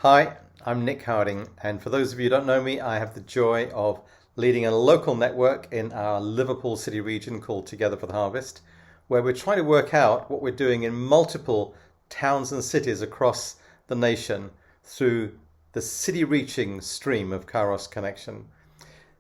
Hi, I'm Nick Harding, and for those of you who don't know me, I have the joy of leading a local network in our Liverpool City region called Together for the Harvest, where we're trying to work out what we're doing in multiple towns and cities across the nation through the city reaching stream of Kairos Connection.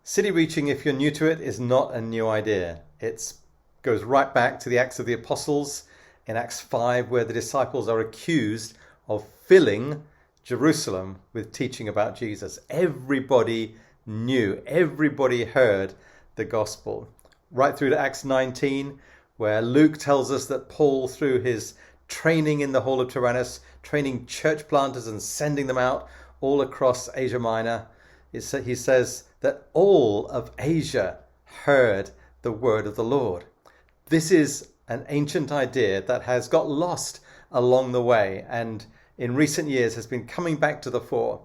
City reaching, if you're new to it, is not a new idea. It goes right back to the Acts of the Apostles in Acts 5, where the disciples are accused of filling Jerusalem with teaching about Jesus. Everybody knew, everybody heard the gospel. Right through to Acts 19, where Luke tells us that Paul, through his training in the Hall of Tyrannus, training church planters and sending them out all across Asia Minor, he says that all of Asia heard the word of the Lord. This is an ancient idea that has got lost along the way and in recent years has been coming back to the fore.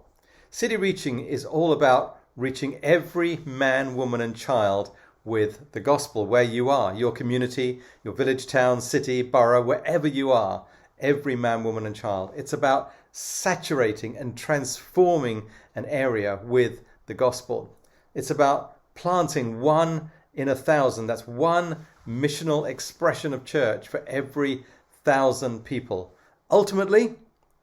City reaching is all about reaching every man, woman and child with the gospel where you are, your community, your village, town, city, borough, wherever you are, every man, woman and child. It's about saturating and transforming an area with the gospel. It's about planting 1 in 1,000. That's one missional expression of church for every 1,000 people. Ultimately,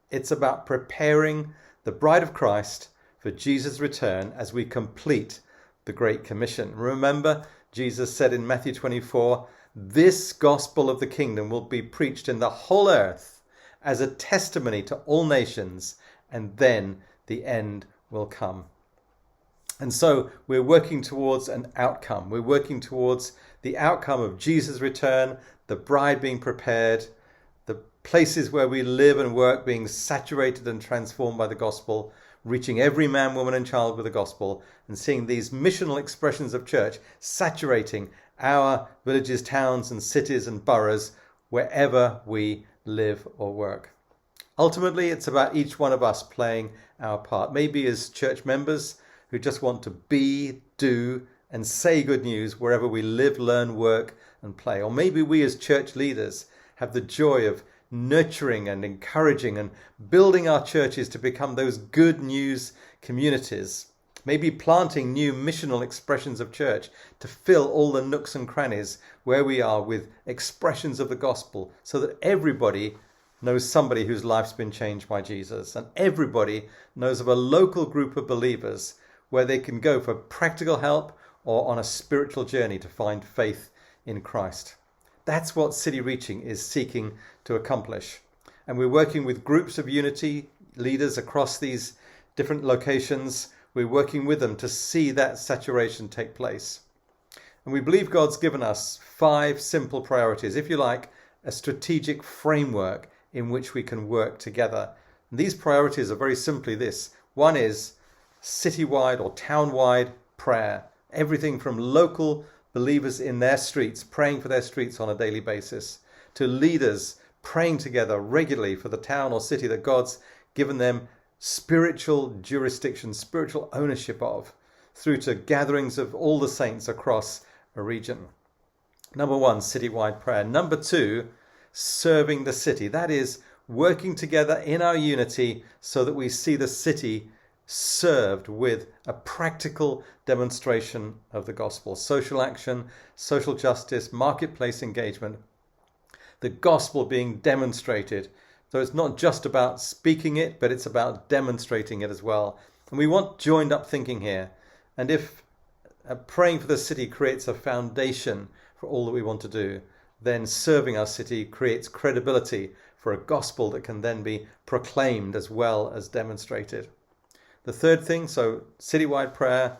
it's about preparing the bride of Christ for Jesus' return as we complete the Great Commission. Remember, Jesus said in Matthew 24, "This gospel of the kingdom will be preached in the whole earth as a testimony to all nations, and then the end will come." And so we're working towards an outcome. We're working towards the outcome of Jesus' return, the bride being prepared, the places where we live and work being saturated and transformed by the gospel, reaching every man, woman and child with the gospel, and seeing these missional expressions of church saturating our villages, towns and cities and boroughs wherever we live or work. Ultimately, it's about each one of us playing our part, maybe as church members who just want to be, do and say good news wherever we live, learn, work and play. Or maybe we as church leaders have the joy of nurturing and encouraging and building our churches to become those good news communities. Maybe planting new missional expressions of church to fill all the nooks and crannies where we are with expressions of the gospel so that everybody knows somebody whose life's been changed by Jesus and everybody knows of a local group of believers where they can go for practical help or on a spiritual journey to find faith in Christ. That's what City Reaching is seeking to accomplish. And we're working with groups of unity leaders across these different locations. We're working with them to see that saturation take place. And we believe God's given us 5 simple priorities, if you like, a strategic framework in which we can work together. And these priorities are very simply this. One is citywide or townwide prayer. Everything from local believers in their streets, praying for their streets on a daily basis, to leaders praying together regularly for the town or city that God's given them spiritual jurisdiction, spiritual ownership of, through to gatherings of all the saints across a region. Number 1, citywide prayer. Number 2, serving the city. That is working together in our unity so that we see the city served with a practical demonstration of the gospel. Social action, social justice, marketplace engagement. The gospel being demonstrated. So it's not just about speaking it, but it's about demonstrating it as well. And we want joined up thinking here. And if praying for the city creates a foundation for all that we want to do, then serving our city creates credibility for a gospel that can then be proclaimed as well as demonstrated. The third thing, so citywide prayer,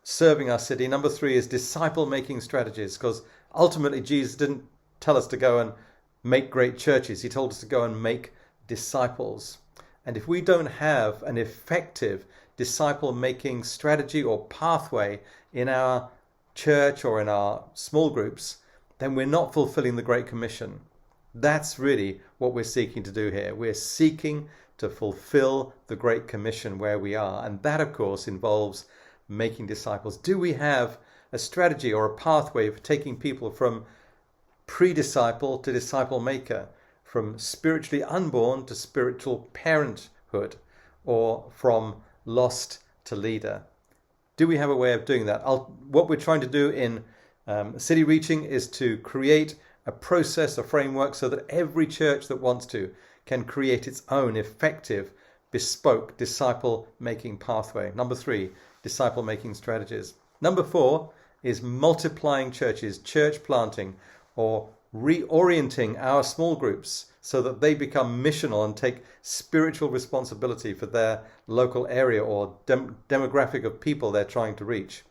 serving our city. Number 3 is disciple-making strategies, because ultimately Jesus didn't tell us to go and make great churches. He told us to go and make disciples. And if we don't have an effective disciple-making strategy or pathway in our church or in our small groups, then we're not fulfilling the Great Commission. That's really what we're seeking to do here. We're seeking to fulfill the Great Commission where we are. And that, of course, involves making disciples. Do we have a strategy or a pathway for taking people from pre-disciple to disciple maker, from spiritually unborn to spiritual parenthood? or from lost to leader. Do we have a way of doing that? What we're trying to do in City Reaching is to create a process, a framework, so that every church that wants to can create its own effective, bespoke disciple-making pathway. Number 3, disciple-making strategies. Number 4 is multiplying churches, church planting, or reorienting our small groups so that they become missional and take spiritual responsibility for their local area or demographic of people they're trying to reach.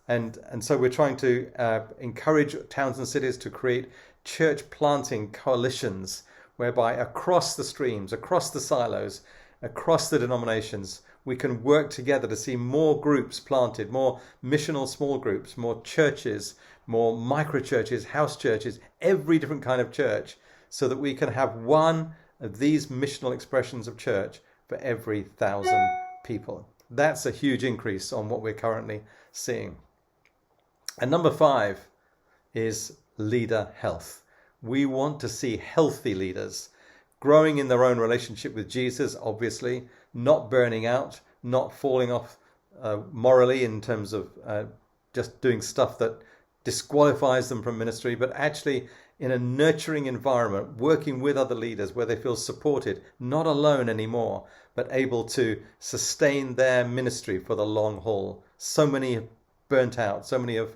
And so we're trying to encourage towns and cities to create church planting coalitions whereby across the streams, across the silos, across the denominations, we can work together to see more groups planted, more missional small groups, more churches, more micro churches, house churches, every different kind of church, so that we can have one of these missional expressions of church for every 1,000 people. That's a huge increase on what we're currently seeing. And number 5 is leader health. We want to see healthy leaders growing in their own relationship with Jesus, obviously, not burning out, not falling off morally in terms of just doing stuff that disqualifies them from ministry, but actually in a nurturing environment, working with other leaders where they feel supported, not alone anymore, but able to sustain their ministry for the long haul. So many have burnt out, so many have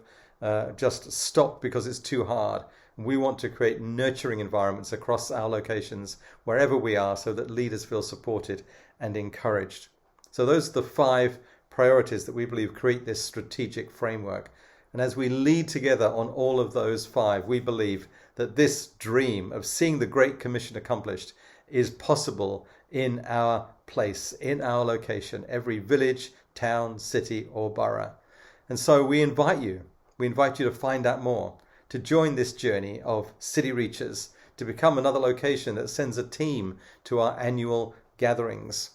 just stopped because it's too hard. We want to create nurturing environments across our locations, wherever we are, so that leaders feel supported and encouraged. So those are the 5 priorities that we believe create this strategic framework. And as we lead together on all of those 5, we believe that this dream of seeing the Great Commission accomplished is possible in our place, in our location, every village, town, city, or borough. And so we invite you to find out more, to join this journey of City Reachers, to become another location that sends a team to our annual gatherings.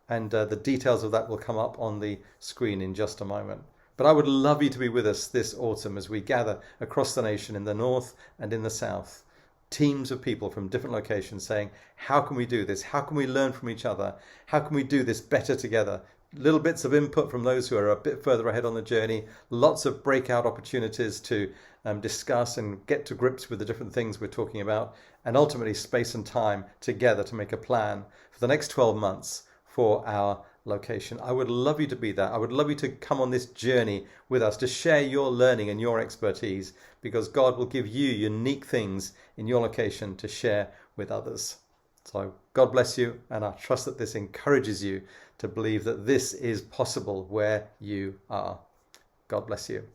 And the details of that will come up on the screen in just a moment. But I would love you to be with us this autumn as we gather across the nation in the north and in the south. Teams of people from different locations saying, how can we do this? How can we learn from each other? How can we do this better together? Little bits of input from those who are a bit further ahead on the journey. Lots of breakout opportunities to discuss and get to grips with the different things we're talking about. And ultimately space and time together to make a plan for the next 12 months for our location. I would love you to be there. I would love you to come on this journey with us, to share your learning and your expertise, because God will give you unique things in your location to share with others. So God bless you, and I trust that this encourages you to believe that this is possible where you are. God bless you.